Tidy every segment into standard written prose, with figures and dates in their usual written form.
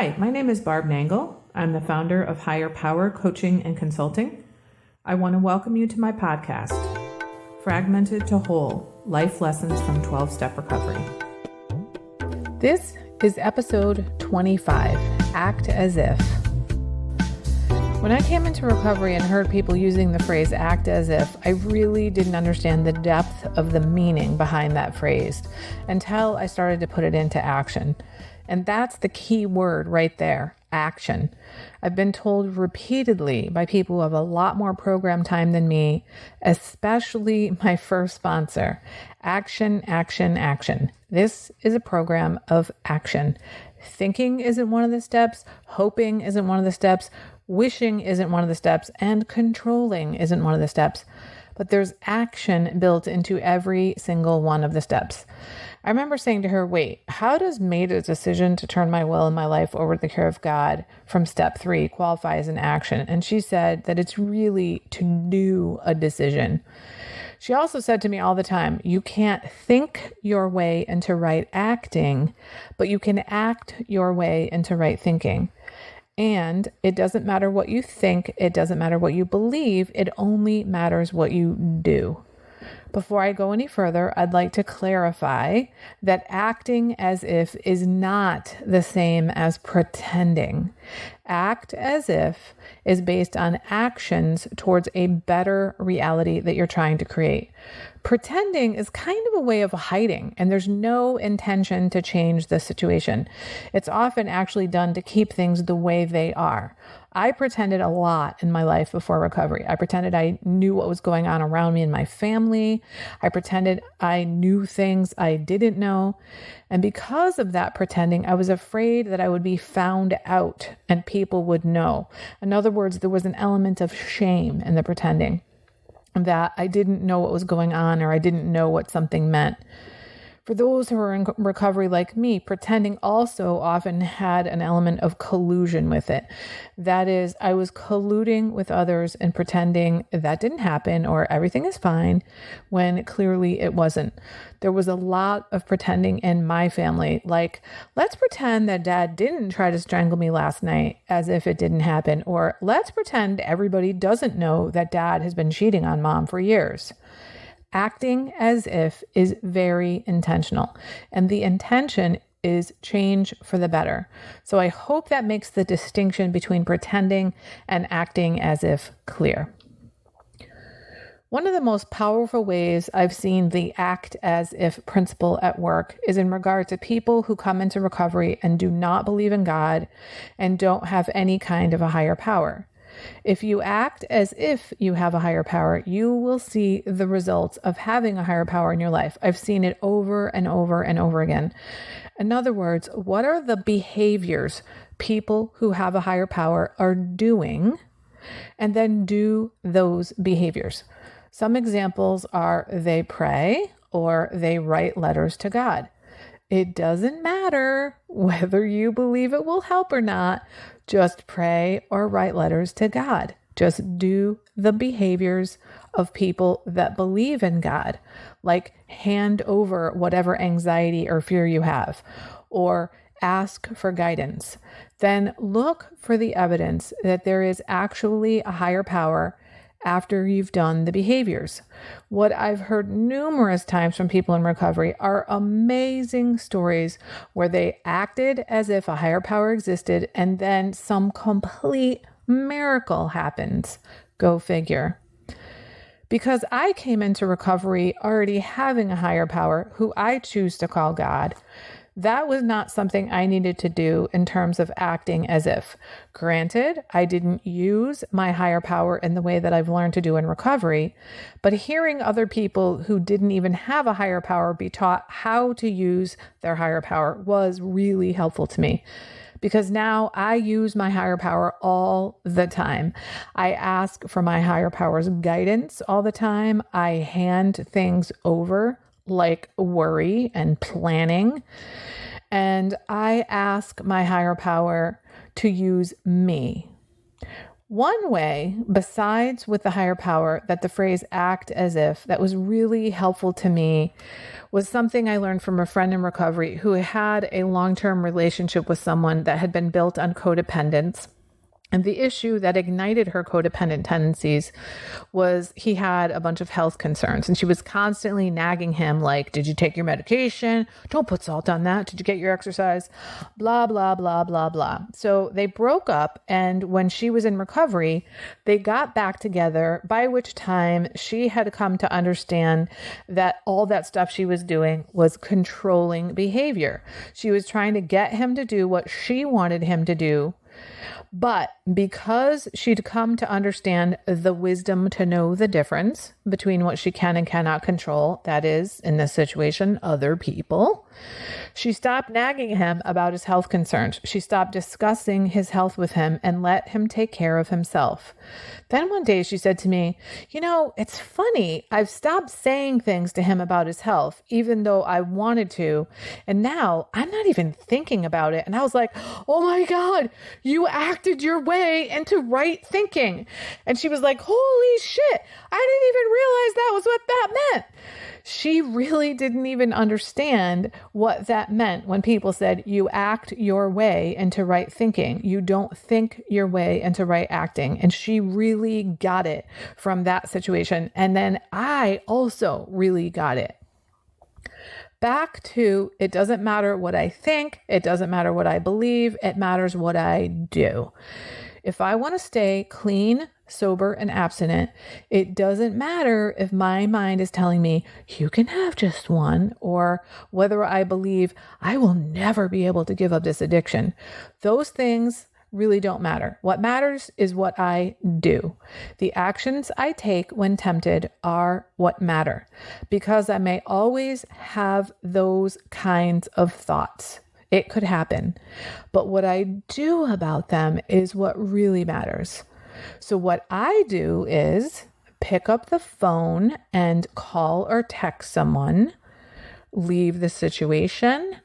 Hi, my name is Barb Nangle. I'm the founder of Higher Power Coaching and Consulting. I want to welcome you to my podcast, Fragmented to Whole, Life Lessons from 12-Step Recovery. This is episode 25, Act As If. When I came into recovery and heard people using the phrase act as if, I really didn't understand the depth of the meaning behind that phrase until I started to put it into action. And that's the key word right there, action. I've been told repeatedly by people who have a lot more program time than me, especially my first sponsor, action, action, action. This is a program of action. Thinking isn't one of the steps. Hoping isn't one of the steps. Wishing isn't one of the steps, and controlling isn't one of the steps, but there's action built into every single one of the steps. I remember saying to her, wait, how does made a decision to turn my will and my life over to the care of God from step 3 qualify as an action? And she said that it's really to do a decision. She also said to me all the time, you can't think your way into right acting, but you can act your way into right thinking. And it doesn't matter what you think, it doesn't matter what you believe, it only matters what you do. Before I go any further, I'd like to clarify that acting as if is not the same as pretending. Act as if is based on actions towards a better reality that you're trying to create. Pretending is kind of a way of hiding, and there's no intention to change the situation. It's often actually done to keep things the way they are. I pretended a lot in my life before recovery. I pretended I knew what was going on around me and my family. I pretended I knew things I didn't know. And because of that pretending, I was afraid that I would be found out and people would know. In other words, there was an element of shame in the pretending, that I didn't know what was going on or I didn't know what something meant. For those who are in recovery like me, pretending also often had an element of collusion with it. That is, I was colluding with others and pretending that didn't happen or everything is fine when clearly it wasn't. There was a lot of pretending in my family, like, let's pretend that Dad didn't try to strangle me last night as if it didn't happen, or let's pretend everybody doesn't know that Dad has been cheating on Mom for years. Acting as if is very intentional, and the intention is change for the better. So I hope that makes the distinction between pretending and acting as if clear. One of the most powerful ways I've seen the act as if principle at work is in regard to people who come into recovery and do not believe in God and don't have any kind of a higher power. If you act as if you have a higher power, you will see the results of having a higher power in your life. I've seen it over and over and over again. In other words, what are the behaviors people who have a higher power are doing, and then do those behaviors? Some examples are they pray or they write letters to God. It doesn't matter whether you believe it will help or not. Just pray or write letters to God. Just do the behaviors of people that believe in God, like hand over whatever anxiety or fear you have, or ask for guidance. Then look for the evidence that there is actually a higher power after you've done the behaviors. What I've heard numerous times from people in recovery are amazing stories where they acted as if a higher power existed and then some complete miracle happens. Go figure. Because I came into recovery already having a higher power who I choose to call God, that was not something I needed to do in terms of acting as if. Granted, I didn't use my higher power in the way that I've learned to do in recovery, but hearing other people who didn't even have a higher power be taught how to use their higher power was really helpful to me. Because now I use my higher power all the time. I ask for my higher power's guidance all the time. I hand things over like worry and planning. And I ask my higher power to use me. One way, besides with the higher power, that the phrase act as if that was really helpful to me was something I learned from a friend in recovery who had a long-term relationship with someone that had been built on codependence. And the issue that ignited her codependent tendencies was he had a bunch of health concerns, and she was constantly nagging him like, did you take your medication? Don't put salt on that. Did you get your exercise? Blah, blah, blah, blah, blah. So they broke up, and when she was in recovery, they got back together, by which time she had come to understand that all that stuff she was doing was controlling behavior. She was trying to get him to do what she wanted him to do. But because she'd come to understand the wisdom to know the difference between what she can and cannot control, that is, in this situation, other people, she stopped nagging him about his health concerns. She stopped discussing his health with him and let him take care of himself. Then one day she said to me, it's funny. I've stopped saying things to him about his health, even though I wanted to. And now I'm not even thinking about it. And I was like, oh my God, you acted your way into right thinking. And she was like, holy shit, I didn't even realize that was what that meant. She really didn't even understand what that meant when people said you act your way into right thinking. You don't think your way into right acting. And she really got it from that situation. And then I also really got it. Back to, it doesn't matter what I think. It doesn't matter what I believe. It matters what I do. If I want to stay clean, sober, and abstinent, it doesn't matter if my mind is telling me you can have just one, or whether I believe I will never be able to give up this addiction. Those things really don't matter. What matters is what I do. The actions I take when tempted are what matter, because I may always have those kinds of thoughts. It could happen, but what I do about them is what really matters. So what I do is pick up the phone and call or text someone, leave the situation,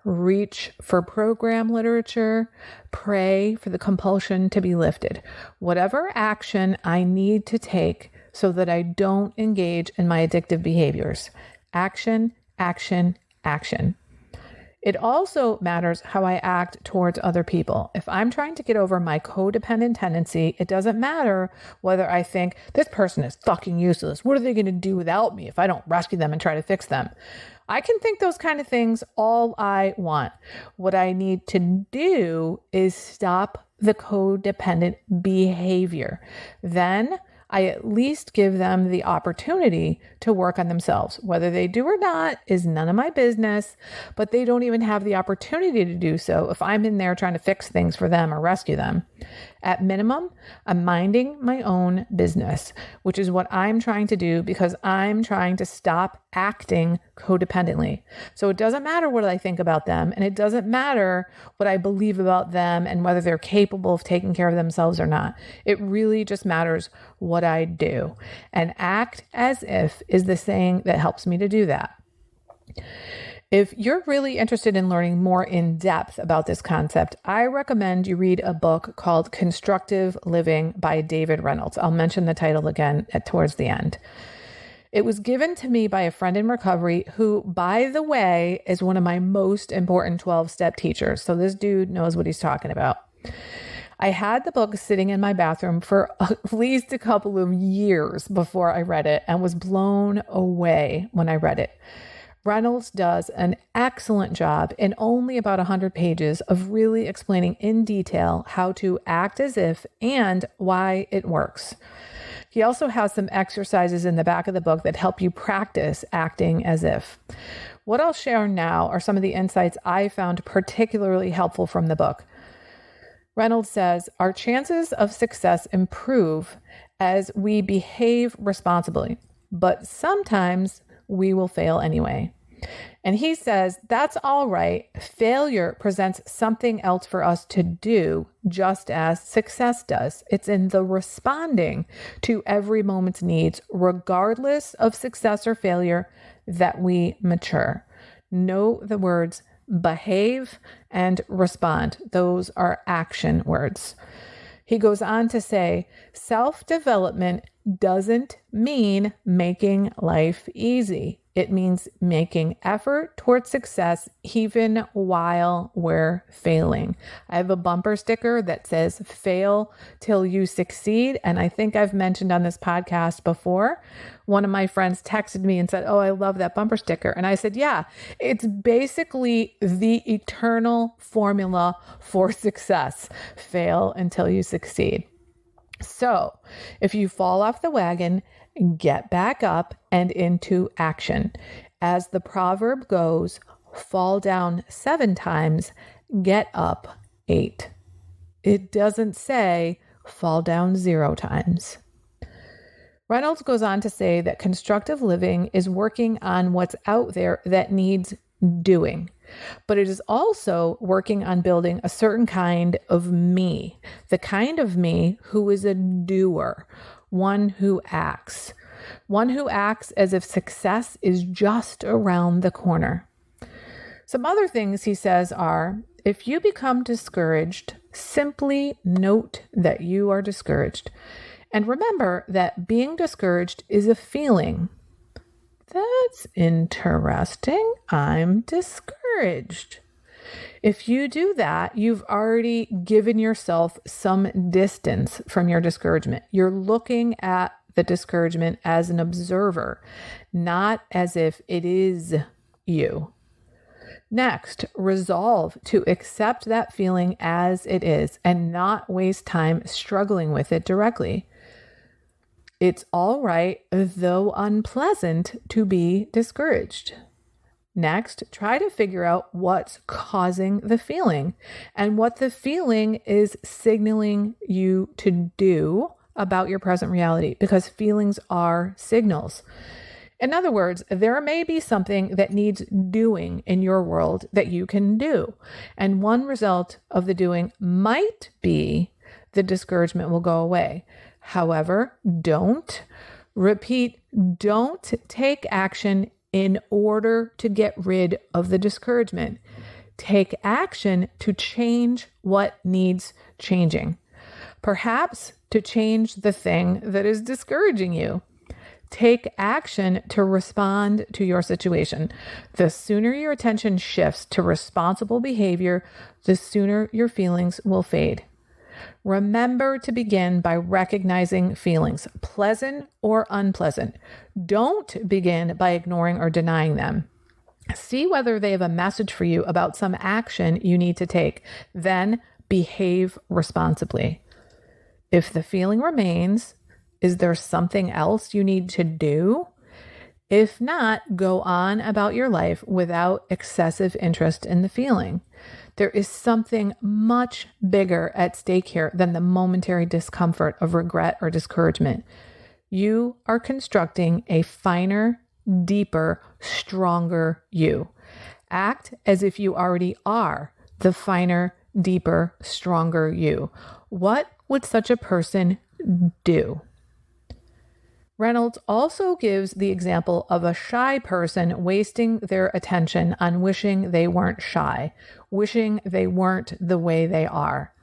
reach for program literature, pray for the compulsion to be lifted. Whatever action I need to take so that I don't engage in my addictive behaviors. Action, action, action. It also matters how I act towards other people. If I'm trying to get over my codependent tendency, it doesn't matter whether I think this person is fucking useless. What are they going to do without me if I don't rescue them and try to fix them? I can think those kind of things all I want. What I need to do is stop the codependent behavior. Then I at least give them the opportunity to work on themselves. Whether they do or not is none of my business, but they don't even have the opportunity to do so if I'm in there trying to fix things for them or rescue them. At minimum, I'm minding my own business, which is what I'm trying to do because I'm trying to stop acting codependently. So it doesn't matter what I think about them, and it doesn't matter what I believe about them and whether they're capable of taking care of themselves or not. It really just matters what I do. And act as if is the saying that helps me to do that. If you're really interested in learning more in depth about this concept, I recommend you read a book called Constructive Living by David Reynolds. I'll mention the title again towards the end. It was given to me by a friend in recovery who, by the way, is one of my most important 12-step teachers. So this dude knows what he's talking about. I had the book sitting in my bathroom for at least a couple of years before I read it and was blown away when I read it. Reynolds does an excellent job in only about 100 pages of really explaining in detail how to act as if and why it works. He also has some exercises in the back of the book that help you practice acting as if. What I'll share now are some of the insights I found particularly helpful from the book. Reynolds says, our chances of success improve as we behave responsibly, but sometimes we will fail anyway. And he says, that's all right. Failure presents something else for us to do, just as success does. It's in the responding to every moment's needs, regardless of success or failure, that we mature. Know the words behave and respond. Those are action words. He goes on to say, self-development doesn't mean making life easy. It means making effort towards success even while we're failing. I have a bumper sticker that says, fail till you succeed. And I think I've mentioned on this podcast before, one of my friends texted me and said, oh, I love that bumper sticker. And I said, yeah, it's basically the eternal formula for success. Fail until you succeed. So if you fall off the wagon, get back up and into action. As the proverb goes, fall down 7 times, get up 8. It doesn't say fall down 0 times. Reynolds goes on to say that constructive living is working on what's out there that needs doing, but it is also working on building a certain kind of me, the kind of me who is a doer, one who acts as if success is just around the corner. Some other things he says are, if you become discouraged, simply note that you are discouraged. And remember that being discouraged is a feeling. That's interesting. I'm discouraged. If you do that, you've already given yourself some distance from your discouragement. You're looking at the discouragement as an observer, not as if it is you. Next, resolve to accept that feeling as it is and not waste time struggling with it directly. It's all right, though unpleasant, to be discouraged. Next, try to figure out what's causing the feeling and what the feeling is signaling you to do about your present reality, because feelings are signals. In other words, there may be something that needs doing in your world that you can do. And one result of the doing might be the discouragement will go away. However, don't take action in order to get rid of the discouragement. Take action to change what needs changing. Perhaps to change the thing that is discouraging you. Take action to respond to your situation. The sooner your attention shifts to responsible behavior, the sooner your feelings will fade. Remember to begin by recognizing feelings, pleasant or unpleasant. Don't begin by ignoring or denying them. See whether they have a message for you about some action you need to take. Then behave responsibly. If the feeling remains, is there something else you need to do? If not, go on about your life without excessive interest in the feeling. There is something much bigger at stake here than the momentary discomfort of regret or discouragement. You are constructing a finer, deeper, stronger you. Act as if you already are the finer, deeper, stronger you. What would such a person do? Reynolds also gives the example of a shy person wasting their attention on wishing they weren't shy, wishing they weren't the way they are.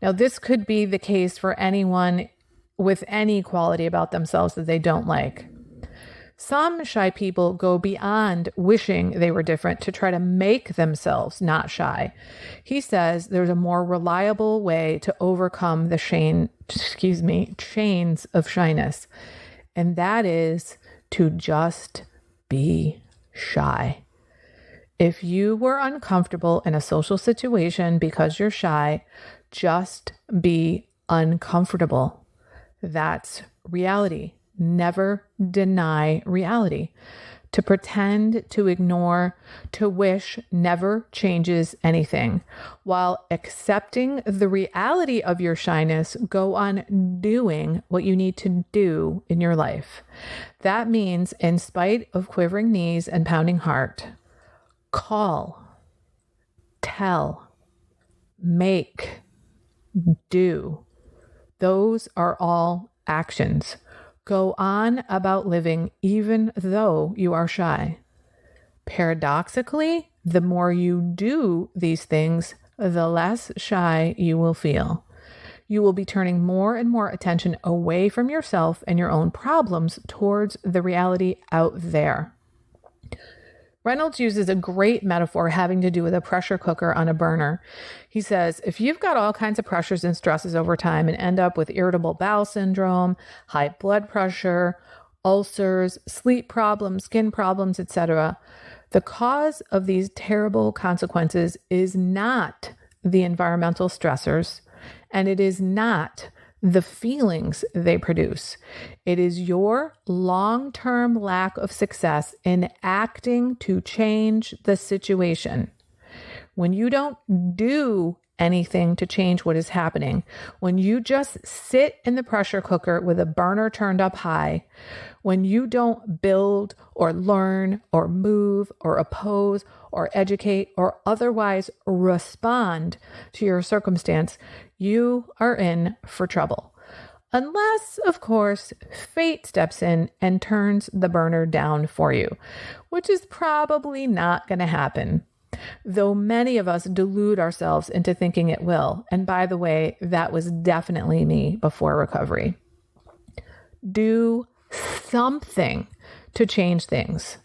Now, this could be the case for anyone with any quality about themselves that they don't like. Some shy people go beyond wishing they were different to try to make themselves not shy. He says there's a more reliable way to overcome the chains of shyness. And that is to just be shy. If you were uncomfortable in a social situation because you're shy, just be uncomfortable. That's reality. Never deny reality. To pretend, to ignore, to wish never changes anything. While accepting the reality of your shyness, go on doing what you need to do in your life. That means, in spite of quivering knees and pounding heart, call, tell, make, do. Those are all actions. Go on about living even though you are shy. Paradoxically, the more you do these things, the less shy you will feel. you will be turning more and more attention away from yourself and your own problems towards the reality out there. Reynolds uses a great metaphor having to do with a pressure cooker on a burner. He says, if you've got all kinds of pressures and stresses over time and end up with irritable bowel syndrome, high blood pressure, ulcers, sleep problems, skin problems, etc., the cause of these terrible consequences is not the environmental stressors, and it is not the feelings they produce. It is your long-term lack of success in acting to change the situation. When you don't do anything to change what is happening, when you just sit in the pressure cooker with a burner turned up high, when you don't build or learn or move or oppose or educate or otherwise respond to your circumstance, you are in for trouble. Unless, of course, fate steps in and turns the burner down for you, which is probably not going to happen. Though many of us delude ourselves into thinking it will. And by the way, that was definitely me before recovery. Do something to change things.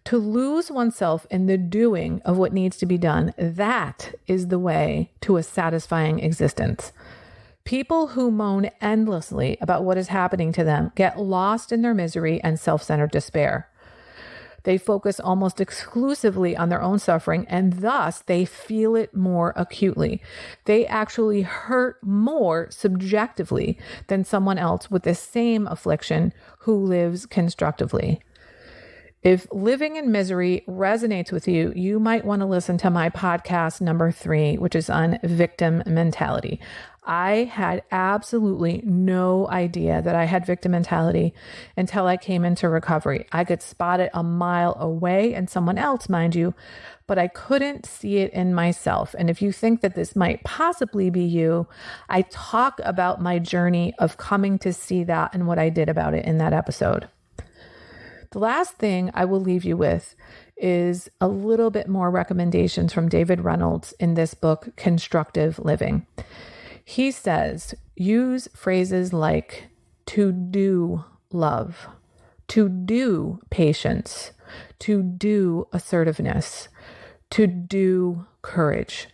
To lose oneself in the doing of what needs to be done, that is the way to a satisfying existence. People who moan endlessly about what is happening to them get lost in their misery and self-centered despair. They focus almost exclusively on their own suffering, and thus they feel it more acutely. They actually hurt more subjectively than someone else with the same affliction who lives constructively. If living in misery resonates with you, you might want to listen to my podcast number 3, which is on victim mentality. I had absolutely no idea that I had victim mentality until I came into recovery. I could spot it a mile away in someone else, mind you, but I couldn't see it in myself. And if you think that this might possibly be you, I talk about my journey of coming to see that and what I did about it in that episode. The last thing I will leave you with is a little bit more recommendations from David Reynolds in this book, Constructive Living. He says, use phrases like to do love, to do patience, to do assertiveness, to do courage.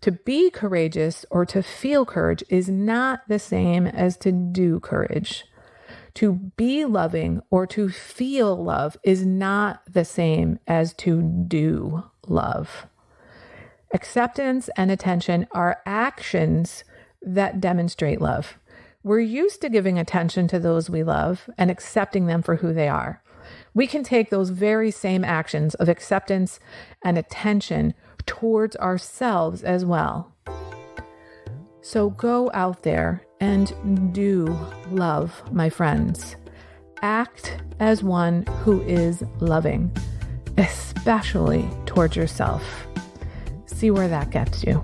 To be courageous or to feel courage is not the same as to do courage. To be loving or to feel love is not the same as to do love. Acceptance and attention are actions that demonstrate love. We're used to giving attention to those we love and accepting them for who they are. We can take those very same actions of acceptance and attention towards ourselves as well. So go out there and do love, my friends. Act as one who is loving, especially towards yourself. See where that gets you.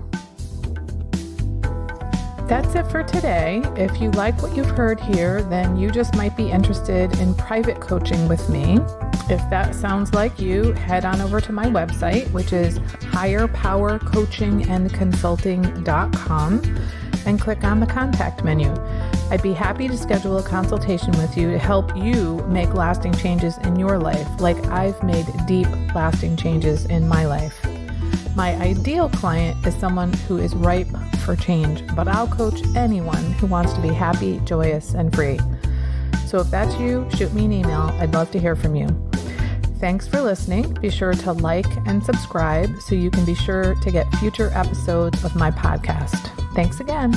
That's it for today. If you like what you've heard here, then you just might be interested in private coaching with me. If that sounds like you, head on over to my website, which is higherpowercoachingandconsulting.com, and click on the contact menu. I'd be happy to schedule a consultation with you to help you make lasting changes in your life, like I've made deep, lasting changes in my life. My ideal client is someone who is ripe for change, but I'll coach anyone who wants to be happy, joyous, and free. So if that's you, shoot me an email. I'd love to hear from you. Thanks for listening. Be sure to like and subscribe so you can be sure to get future episodes of my podcast. Thanks again.